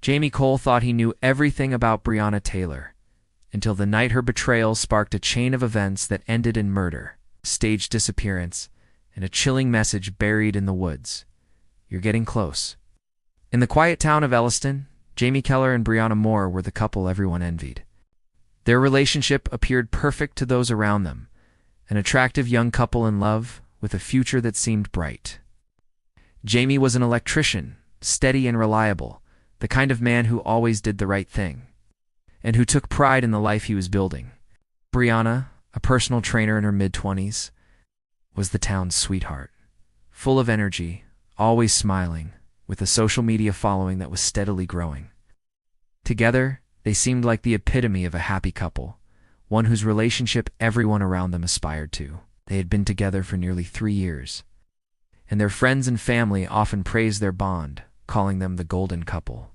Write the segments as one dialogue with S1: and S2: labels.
S1: Jamie Cole thought he knew everything about Brianna Taylor, until the night her betrayal sparked a chain of events that ended in murder, staged disappearance, and a chilling message buried in the woods. You're getting close. In the quiet town of Elliston, Jamie Keller and Brianna Moore were the couple everyone envied. Their relationship appeared perfect to those around them, an attractive young couple in love with a future that seemed bright. Jamie was an electrician, steady and reliable, the kind of man who always did the right thing, and who took pride in the life he was building. Brianna, a personal trainer in her mid-20s, was the town's sweetheart, full of energy, always smiling, with a social media following that was steadily growing. Together, they seemed like the epitome of a happy couple, one whose relationship everyone around them aspired to. They had been together for nearly 3 years, and their friends and family often praised their bond, calling them the golden couple.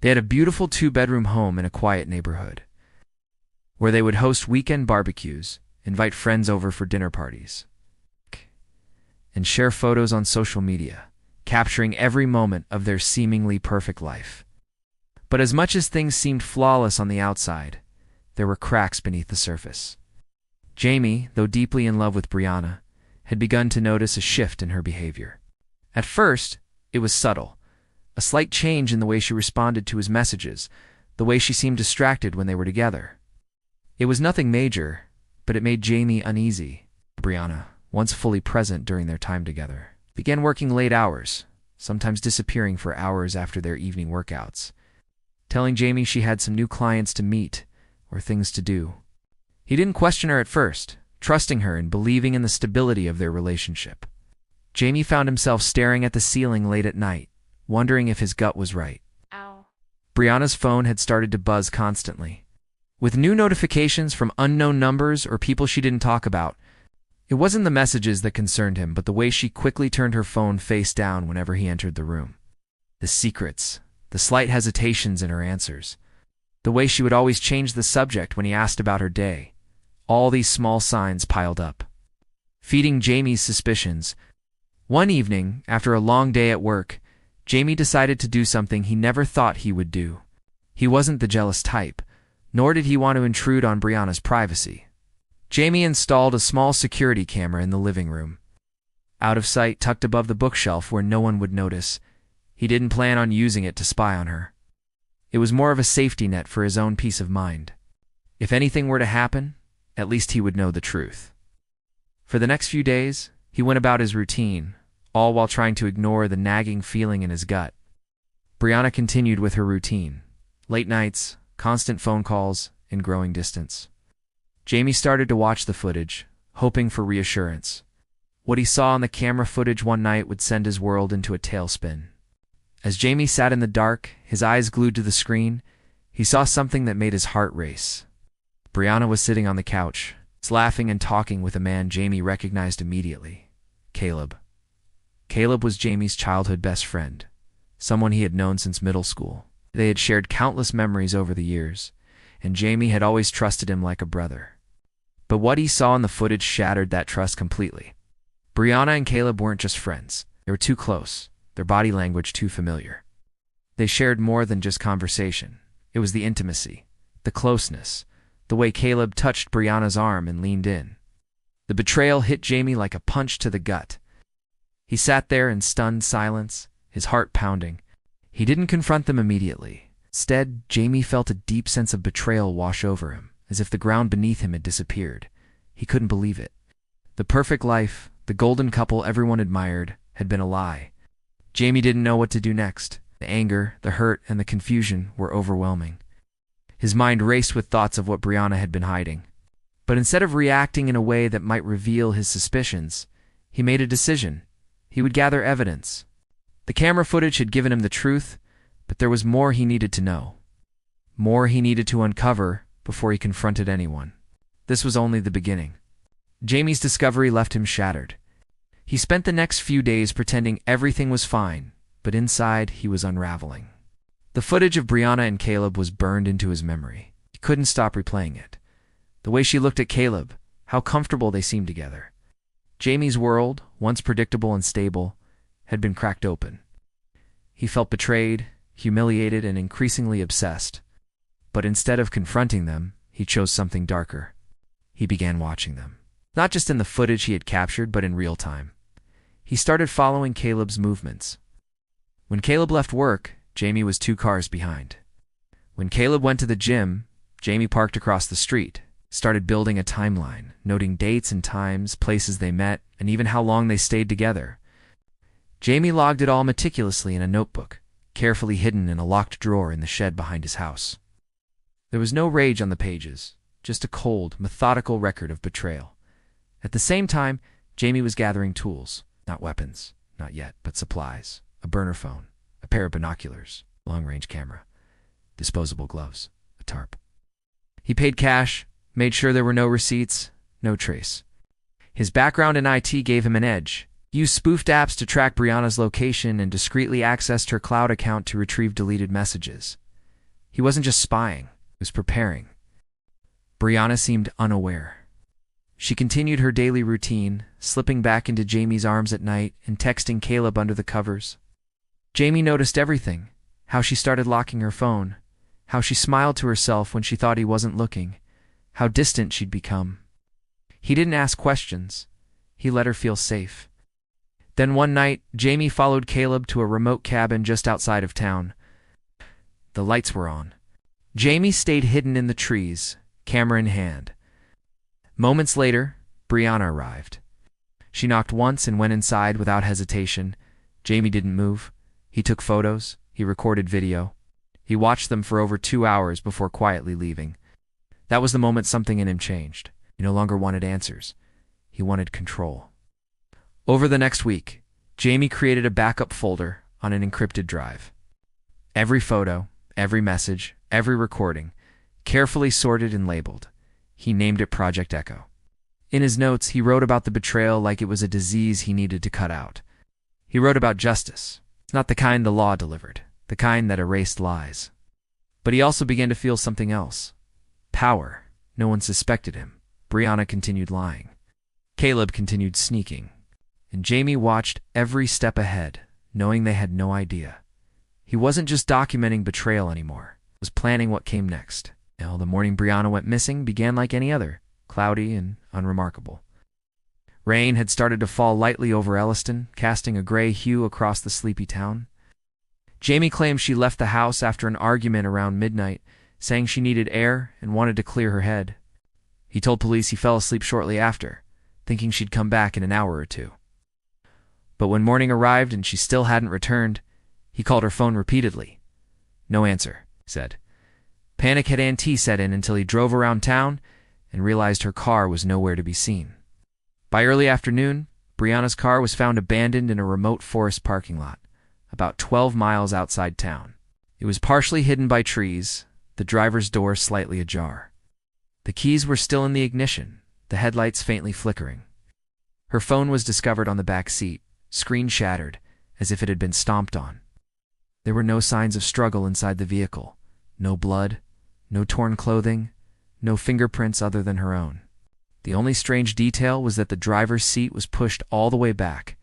S1: They had a beautiful 2-bedroom home in a quiet neighborhood, where they would host weekend barbecues, invite friends over for dinner parties, and share photos on social media, capturing every moment of their seemingly perfect life. But as much as things seemed flawless on the outside, there were cracks beneath the surface. Jamie, though deeply in love with Brianna, had begun to notice a shift in her behavior. At first, it was subtle, a slight change in the way she responded to his messages, the way she seemed distracted when they were together. It was nothing major, but it made Jamie uneasy. Brianna, once fully present during their time together, began working late hours, sometimes disappearing for hours after their evening workouts, telling Jamie she had some new clients to meet or things to do. He didn't question her at first, trusting her and believing in the stability of their relationship. Jamie found himself staring at the ceiling late at night, wondering if his gut was right.
S2: Ow.
S1: Brianna's phone had started to buzz constantly, with new notifications from unknown numbers or people she didn't talk about. It wasn't the messages that concerned him, but the way she quickly turned her phone face down whenever he entered the room. The secrets, the slight hesitations in her answers, the way she would always change the subject when he asked about her day. All these small signs piled up, feeding Jamie's suspicions. One evening, after a long day at work, Jamie decided to do something he never thought he would do. He wasn't the jealous type, nor did he want to intrude on Brianna's privacy. Jamie installed a small security camera in the living room, out of sight, tucked above the bookshelf where no one would notice. He didn't plan on using it to spy on her. It was more of a safety net for his own peace of mind. If anything were to happen, at least he would know the truth. For the next few days, he went about his routine, all while trying to ignore the nagging feeling in his gut. Brianna continued with her routine: late nights, constant phone calls, and growing distance. Jamie started to watch the footage, hoping for reassurance. What he saw on the camera footage one night would send his world into a tailspin. As Jamie sat in the dark, his eyes glued to the screen, he saw something that made his heart race. Brianna was sitting on the couch, laughing and talking with a man Jamie recognized immediately: Caleb. Caleb was Jamie's childhood best friend, someone he had known since middle school. They had shared countless memories over the years, and Jamie had always trusted him like a brother. But what he saw in the footage shattered that trust completely. Brianna and Caleb weren't just friends. They were too close, their body language too familiar. They shared more than just conversation. It was the intimacy, the closeness, the way Caleb touched Brianna's arm and leaned in. The betrayal hit Jamie like a punch to the gut. He sat there in stunned silence, his heart pounding. He didn't confront them immediately. Instead, Jamie felt a deep sense of betrayal wash over him, as if the ground beneath him had disappeared. He couldn't believe it. The perfect life, the golden couple everyone admired, had been a lie. Jamie didn't know what to do next. The anger, the hurt, and the confusion were overwhelming. His mind raced with thoughts of what Brianna had been hiding. But instead of reacting in a way that might reveal his suspicions, he made a decision. He would gather evidence. The camera footage had given him the truth, but there was more he needed to know. More he needed to uncover before he confronted anyone. This was only the beginning. Jamie's discovery left him shattered. He spent the next few days pretending everything was fine, but inside he was unraveling. The footage of Brianna and Caleb was burned into his memory. He couldn't stop replaying it. The way she looked at Caleb, how comfortable they seemed together. Jamie's world, once predictable and stable, had been cracked open. He felt betrayed, humiliated, and increasingly obsessed. But instead of confronting them, he chose something darker. He began watching them. Not just in the footage he had captured, but in real time. He started following Caleb's movements. When Caleb left work, Jamie was 2 cars behind. When Caleb went to the gym, Jamie parked across the street, started building a timeline, noting dates and times, places they met, and even how long they stayed together. Jamie logged it all meticulously in a notebook, carefully hidden in a locked drawer in the shed behind his house. There was no rage on the pages, just a cold, methodical record of betrayal. At the same time, Jamie was gathering tools, not weapons, not yet, but supplies, a burner phone, a pair of binoculars, long-range camera, disposable gloves, a tarp. He paid cash, made sure there were no receipts, no trace. His background in IT gave him an edge. He used spoofed apps to track Brianna's location and discreetly accessed her cloud account to retrieve deleted messages. He wasn't just spying, he was preparing. Brianna seemed unaware. She continued her daily routine, slipping back into Jamie's arms at night and texting Caleb under the covers. Jamie noticed everything, how she started locking her phone, how she smiled to herself when she thought he wasn't looking, how distant she'd become. He didn't ask questions. He let her feel safe. Then one night, Jamie followed Caleb to a remote cabin just outside of town. The lights were on. Jamie stayed hidden in the trees, camera in hand. Moments later, Brianna arrived. She knocked once and went inside without hesitation. Jamie didn't move. He took photos. He recorded video. He watched them for over 2 hours before quietly leaving. That was the moment something in him changed. He no longer wanted answers. He wanted control. Over the next week, Jamie created a backup folder on an encrypted drive. Every photo, every message, every recording, carefully sorted and labeled. He named it Project Echo. In his notes, he wrote about the betrayal like it was a disease he needed to cut out. He wrote about justice, not the kind the law delivered, the kind that erased lies. But he also began to feel something else. Power. No one suspected him. Brianna continued lying. Caleb continued sneaking. And Jamie watched every step ahead, knowing they had no idea. He wasn't just documenting betrayal anymore. He was planning what came next. Now, the morning Brianna went missing began like any other, cloudy and unremarkable. Rain had started to fall lightly over Elliston, casting a gray hue across the sleepy town. Jamie claimed she left the house after an argument around midnight, saying she needed air and wanted to clear her head. He told police he fell asleep shortly after, thinking she'd come back in an hour or two. But when morning arrived and she still hadn't returned, he called her phone repeatedly. No answer, he said. Panic had set in until he drove around town and realized her car was nowhere to be seen. By early afternoon, Brianna's car was found abandoned in a remote forest parking lot, about 12 miles outside town. It was partially hidden by trees, the driver's door slightly ajar. The keys were still in the ignition, the headlights faintly flickering. Her phone was discovered on the back seat, screen shattered, as if it had been stomped on. There were no signs of struggle inside the vehicle. No blood, no torn clothing, no fingerprints other than her own. The only strange detail was that the driver's seat was pushed all the way back,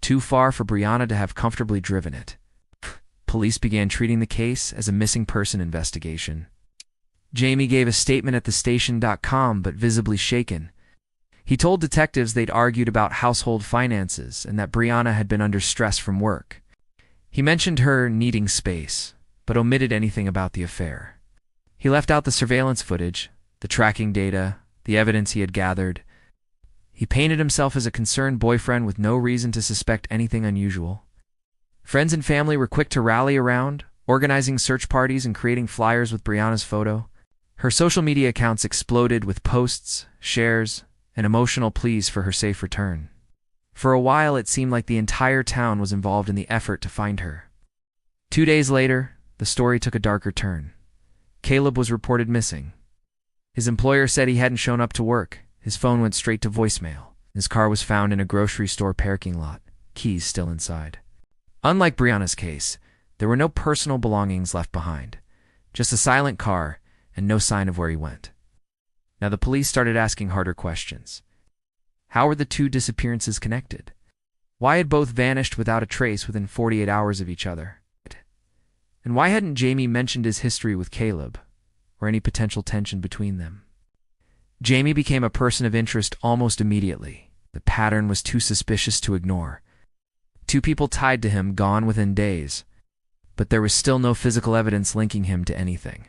S1: too far for Brianna to have comfortably driven it. Police began treating the case as a missing person investigation. Jamie gave a statement at thestation.com, but visibly shaken. He told detectives they'd argued about household finances and that Brianna had been under stress from work. He mentioned her needing space, but omitted anything about the affair. He left out the surveillance footage, the tracking data, the evidence he had gathered. He painted himself as a concerned boyfriend with no reason to suspect anything unusual. Friends and family were quick to rally around, organizing search parties and creating flyers with Brianna's photo. Her social media accounts exploded with posts, shares, and emotional pleas for her safe return. For a while, it seemed like the entire town was involved in the effort to find her. 2 days later, the story took a darker turn. Caleb was reported missing. His employer said he hadn't shown up to work. His phone went straight to voicemail. His car was found in a grocery store parking lot, keys still inside. Unlike Brianna's case, there were no personal belongings left behind, just a silent car and no sign of where he went. Now the police started asking harder questions. How were the 2 disappearances connected? Why had both vanished without a trace within 48 hours of each other? And why hadn't Jamie mentioned his history with Caleb, or any potential tension between them? Jamie became a person of interest almost immediately. The pattern was too suspicious to ignore. 2 people tied to him gone within days, but there was still no physical evidence linking him to anything.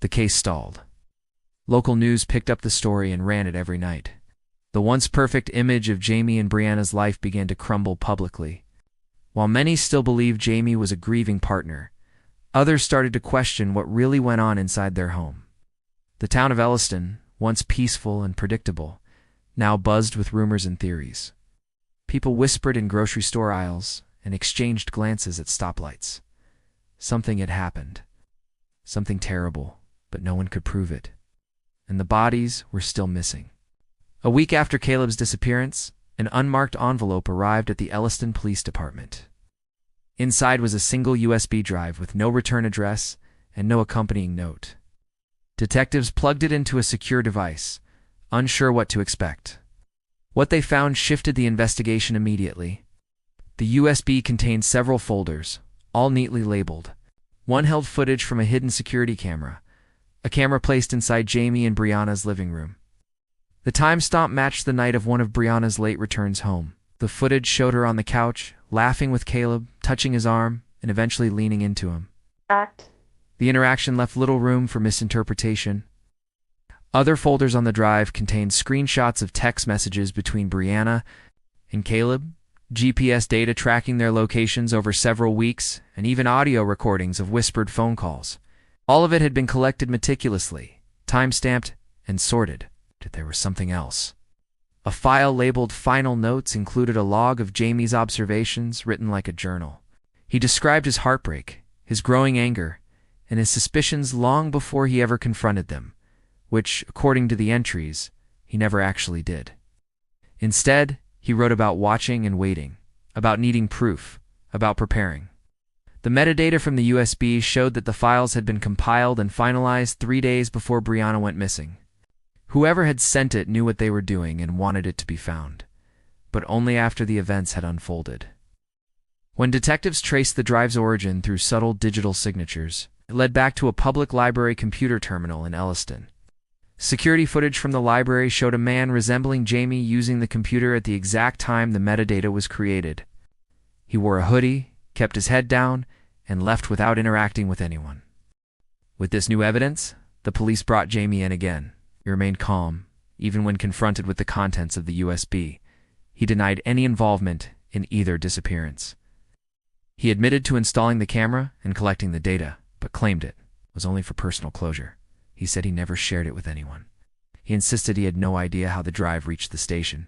S1: The case stalled. Local news picked up the story and ran it every night. The once perfect image of Jamie and Brianna's life began to crumble publicly. While many still believed Jamie was a grieving partner, others started to question what really went on inside their home. The town of Elliston, once peaceful and predictable, now buzzed with rumors and theories. People whispered in grocery store aisles and exchanged glances at stoplights. Something had happened. Something terrible, but no one could prove it. And the bodies were still missing. A week after Caleb's disappearance, an unmarked envelope arrived at the Elliston Police Department. Inside was a single USB drive with no return address and no accompanying note. Detectives plugged it into a secure device, unsure what to expect. What they found shifted the investigation immediately. The USB contained several folders, all neatly labeled. One held footage from a hidden security camera, a camera placed inside Jamie and Brianna's living room. The timestamp matched the night of one of Brianna's late returns home. The footage showed her on the couch, laughing with Caleb, touching his arm, and eventually leaning into him. The interaction left little room for misinterpretation. Other folders on the drive contained screenshots of text messages between Brianna and Caleb, GPS data tracking their locations over several weeks, and even audio recordings of whispered phone calls. All of it had been collected meticulously, time-stamped, and sorted. But there was something else. A file labeled Final Notes included a log of Jamie's observations written like a journal. He described his heartbreak, his growing anger, and his suspicions long before he ever confronted them, which, according to the entries, he never actually did. Instead, he wrote about watching and waiting, about needing proof, about preparing. The metadata from the USB showed that the files had been compiled and finalized 3 days before Brianna went missing. Whoever had sent it knew what they were doing and wanted it to be found, but only after the events had unfolded. When detectives traced the drive's origin through subtle digital signatures, it led back to a public library computer terminal in Elliston. Security footage from the library showed a man resembling Jamie using the computer at the exact time the metadata was created. He wore a hoodie, kept his head down, and left without interacting with anyone. With this new evidence, the police brought Jamie in again. He remained calm, even when confronted with the contents of the USB. He denied any involvement in either disappearance. He admitted to installing the camera and collecting the data, but claimed it was only for personal closure. He said he never shared it with anyone. He insisted he had no idea how the drive reached the station.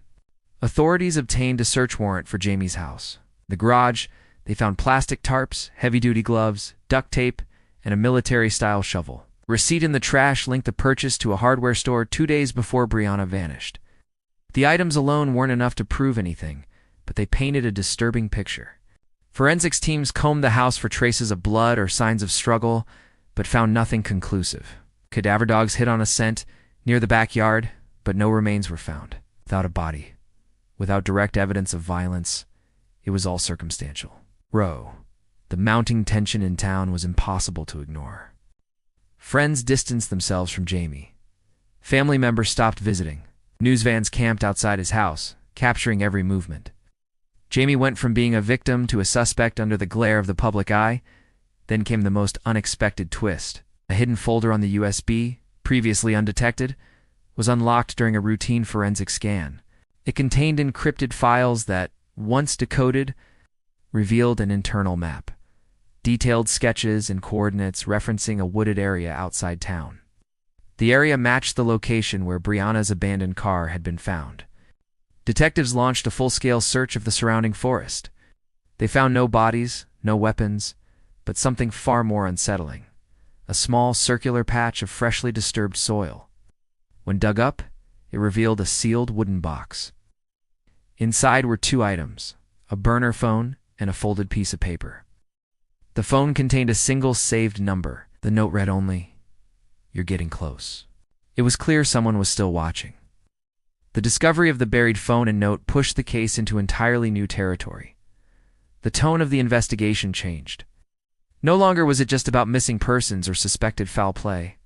S1: Authorities obtained a search warrant for Jamie's house. In the garage, they found plastic tarps, heavy-duty gloves, duct tape, and a military-style shovel. A receipt in the trash linked the purchase to a hardware store 2 days before Brianna vanished. The items alone weren't enough to prove anything, but they painted a disturbing picture. Forensics teams combed the house for traces of blood or signs of struggle, but found nothing conclusive. Cadaver dogs hit on a scent near the backyard, but no remains were found. Without a body, without direct evidence of violence, it was all circumstantial. The mounting tension in town was impossible to ignore. Friends distanced themselves from Jamie. Family members stopped visiting. News vans camped outside his house, capturing every movement. Jamie went from being a victim to a suspect under the glare of the public eye. Then came the most unexpected twist. A hidden folder on the USB, previously undetected, was unlocked during a routine forensic scan. It contained encrypted files that, once decoded, revealed an internal map. Detailed sketches and coordinates referencing a wooded area outside town. The area matched the location where Brianna's abandoned car had been found. Detectives launched a full-scale search of the surrounding forest. They found no bodies, no weapons, but something far more unsettling. A small circular patch of freshly disturbed soil. When dug up, it revealed a sealed wooden box. Inside were 2 items, a burner phone and a folded piece of paper. The phone contained a single saved number. The note read only, "You're getting close." It was clear someone was still watching. The discovery of the buried phone and note pushed the case into entirely new territory. The tone of the investigation changed. No longer was it just about missing persons or suspected foul play.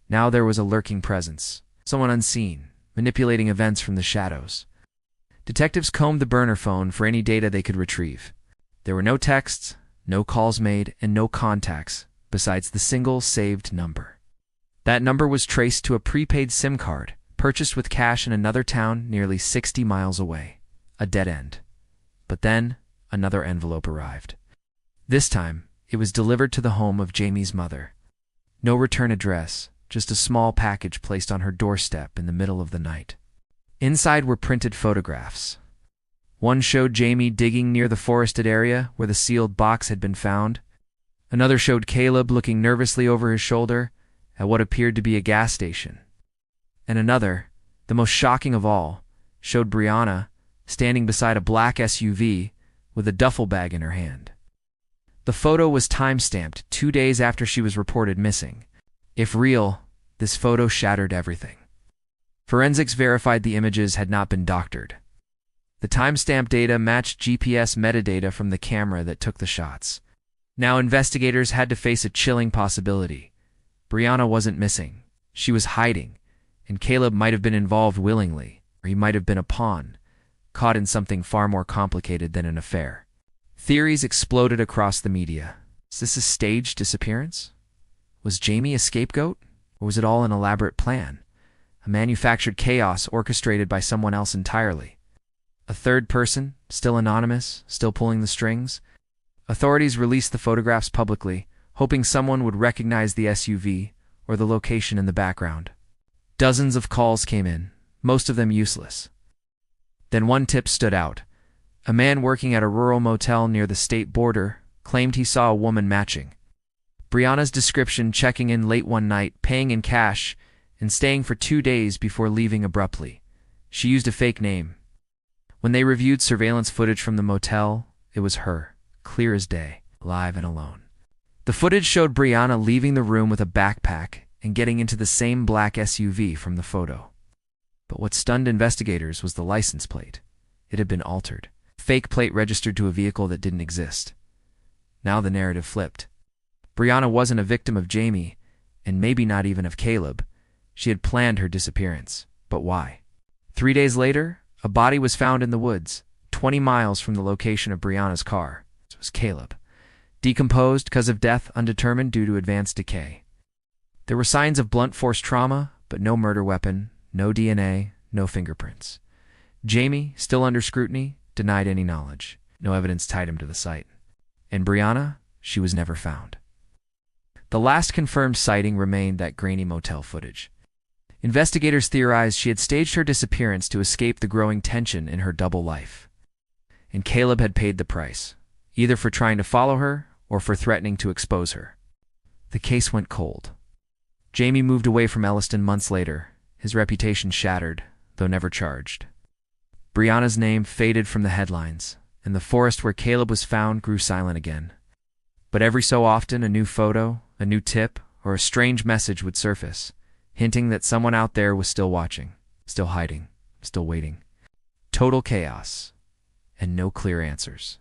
S1: Now there was a lurking presence, someone unseen, manipulating events from the shadows. Detectives combed the burner phone for any data they could retrieve. There were no texts, no calls made, and no contacts besides the single saved number. That number was traced to a prepaid SIM card, purchased with cash in another town nearly 60 miles away. A dead end. But then, another envelope arrived. This time, it was delivered to the home of Jamie's mother. No return address, just a small package placed on her doorstep in the middle of the night. Inside were printed photographs. One showed Jamie digging near the forested area where the sealed box had been found. Another showed Caleb looking nervously over his shoulder at what appeared to be a gas station. And another, the most shocking of all, showed Brianna standing beside a black SUV with a duffel bag in her hand. The photo was time-stamped 2 days after she was reported missing. If real, this photo shattered everything. Forensics verified the images had not been doctored. The timestamp data matched GPS metadata from the camera that took the shots. Now investigators had to face a chilling possibility. Brianna wasn't missing. She was hiding, and Caleb might have been involved willingly, or he might have been a pawn, caught in something far more complicated than an affair. Theories exploded across the media. Is this a staged disappearance? Was Jamie a scapegoat, or was it all an elaborate plan? A manufactured chaos orchestrated by someone else entirely. A third person, still anonymous, still pulling the strings? Authorities released the photographs publicly, hoping someone would recognize the SUV or the location in the background. Dozens of calls came in, most of them useless. Then one tip stood out. A man working at a rural motel near the state border claimed he saw a woman matching Brianna's description, checking in late one night, paying in cash, and staying for 2 days before leaving abruptly. She used a fake name. When they reviewed surveillance footage from the motel, it was her, clear as day, alive and alone. The footage showed Brianna leaving the room with a backpack and getting into the same black SUV from the photo. But what stunned investigators was the license plate. It had been altered. Fake plate registered to a vehicle that didn't exist. Now the narrative flipped. Brianna wasn't a victim of Jamie, and maybe not even of Caleb. She had planned her disappearance. But why? 3 days later, a body was found in the woods, 20 miles from the location of Brianna's car. It was Caleb. Decomposed, cause of death undetermined due to advanced decay. There were signs of blunt force trauma, but no murder weapon, no DNA, no fingerprints. Jamie, still under scrutiny, denied any knowledge. No evidence tied him to the site. And Brianna, she was never found. The last confirmed sighting remained that grainy motel footage. Investigators theorized she had staged her disappearance to escape the growing tension in her double life. And Caleb had paid the price, either for trying to follow her or for threatening to expose her. The case went cold. Jamie moved away from Elliston months later, his reputation shattered, though never charged. Brianna's name faded from the headlines, and the forest where Caleb was found grew silent again. But every so often a new photo, a new tip, or a strange message would surface, hinting that someone out there was still watching, still hiding, still waiting. Total chaos, and no clear answers.